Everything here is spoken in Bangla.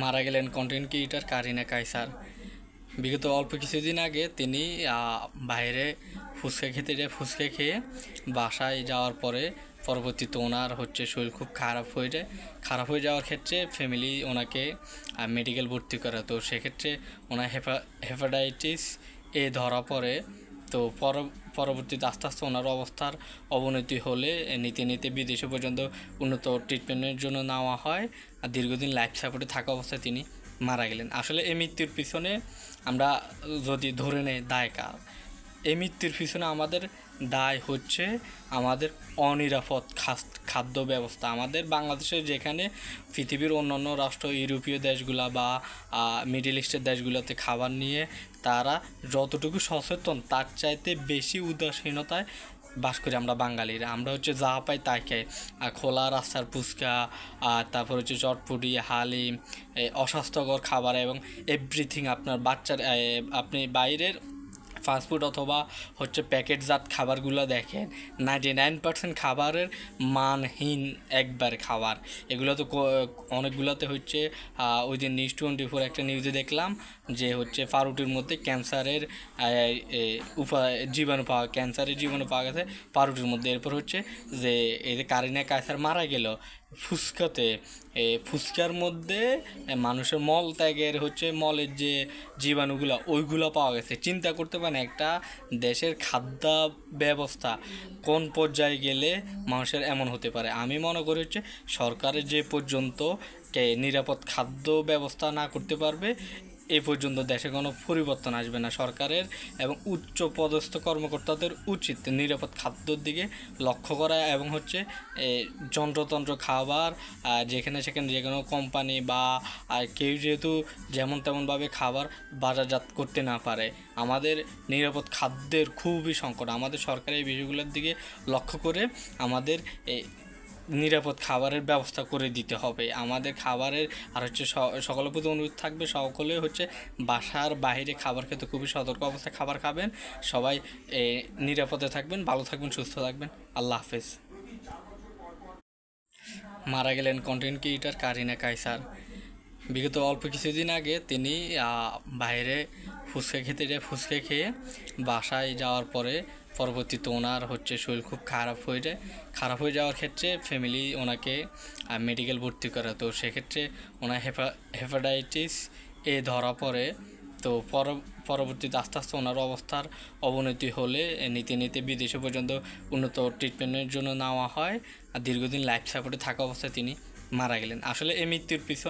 মারা গেলেন কন্টেন্ট ক্রিয়েটর কারিনা কায়সার। বিগত অল্প কিছুদিন আগে তিনি বাইরে ফুচকা খেয়ে বাসায় যাওয়ার পরে পরবর্তীতে ওনার শরীর খুব খারাপ হয়ে যাওয়ার ক্ষেত্রে ফ্যামিলি ওনাকে মেডিকেল ভর্তি করে। তো সেক্ষেত্রে ওনার হেপাটাইটিস এ ধরা পড়ে। তো পরবর্তীতে আস্তে আস্তে ওনার অবস্থার অবনতি হলে নিতে বিদেশে পর্যন্ত উন্নত ট্রিটমেন্টের জন্য নেওয়া হয়। আর দীর্ঘদিন লাইফ সাপোর্টে থাকা অবস্থায় তিনি মারা গেলেন। আসলে এই মৃত্যুর পিছনে আমরা যদি ধরে নেই দায় কার, এই মৃত্যুর পিছনে আমাদের দায় হচ্ছে আমাদের অনিরাপদ খাদ্য ব্যবস্থা। আমাদের বাংলাদেশের যেখানে পৃথিবীর অন্যান্য রাষ্ট্র, ইউরোপীয় দেশগুলা বা মিডল ইস্টের দেশগুলোতে খাবার নিয়ে তারা যতটুকু সচেতন তার চাইতে বেশি উদাসীনতায় বাস করি আমরা বাঙালিরা। আমরা যা পাই তাই খাই। খোলা রাস্তার ফুচকা, তারপর চটপটি, হালিম, অস্বাস্থ্যকর খাবার এবং এভরিথিং আপনার আপনি বাইরের ফাস্টফুড অথবা প্যাকেটজাত খাবারগুলো দেখেন, 99% খাবারের মানহীন একবার খাবার। এগুলো তো অনেকগুলোতে ওই দিন News24 একটা নিউজে দেখলাম যে পাউরুটির মধ্যে ক্যান্সারের জীবাণু পাওয়া গেছে পাউরুটির মধ্যে। এরপর যে এই যে কারিনা কায়সার মারা গেল ফুচকার মধ্যে মানুষের মল ত্যাগের মলের যে জীবাণুগুলো ওইগুলো পাওয়া গেছে। চিন্তা করতে পারেন একটা দেশের খাদ্য ব্যবস্থা কোন পর্যায়ে গেলে মানুষের এমন হতে পারে। আমি মনে করি সরকারের যে পর্যন্ত নিরাপদ খাদ্য ব্যবস্থা না করতে পারবে এ পর্যন্ত দেশে কোনো পরিবর্তন আসবে না। সরকারের এবং উচ্চ পদস্থ কর্মকর্তাদের উচিত নিরাপদ খাদ্যর দিকে লক্ষ্য করা এবং যন্ত্রতন্ত্র খাবার যেখানে সেখানে যে কোনো কোম্পানি বা কেউ যেহেতু যেমন তেমনভাবে খাবার বাজারজাত করতে না পারে। আমাদের নিরাপদ খাদ্যের খুবই সংকট। আমাদের সরকার এই বিষয়গুলোর দিকে লক্ষ্য করে আমাদের নিরাপদ খাবারের ব্যবস্থা করে দিতে হবে। আমাদের খাবারের আর সকলের প্রতি অনুরোধ থাকবে, সকলে বাসার বাইরে খাবার খেতে খুবই সতর্ক অবস্থায় খাবার খাবেন। সবাই নিরাপদে থাকবেন, ভালো থাকবেন, সুস্থ থাকবেন। আল্লাহ হাফেজ। মারা গেলেন কন্টেন্ট ক্রিয়েটর কারিনা কায়সার। বিগত অল্প কিছুদিন আগে তিনি বাইরে ফুচকা খেয়ে বাসায় যাওয়ার পরে পরবর্তীতে ওনার শরীর খুব খারাপ হয়ে যাওয়ার ক্ষেত্রে ফ্যামিলি ওনাকে মেডিকেল ভর্তি করে। তো সেক্ষেত্রে ওনার হেপাটাইটিস এ ধরা পড়ে। তো পরবর্তীতে আস্তে আস্তে ওনার অবস্থার অবনতি হলে নিতে বিদেশে পর্যন্ত উন্নত ট্রিটমেন্টের জন্য নেওয়া হয়। আর দীর্ঘদিন লাইফ সাপোর্টে থাকা অবস্থায় তিনি মারা গেলেন। আসলে এই মৃত্যুর পিছনে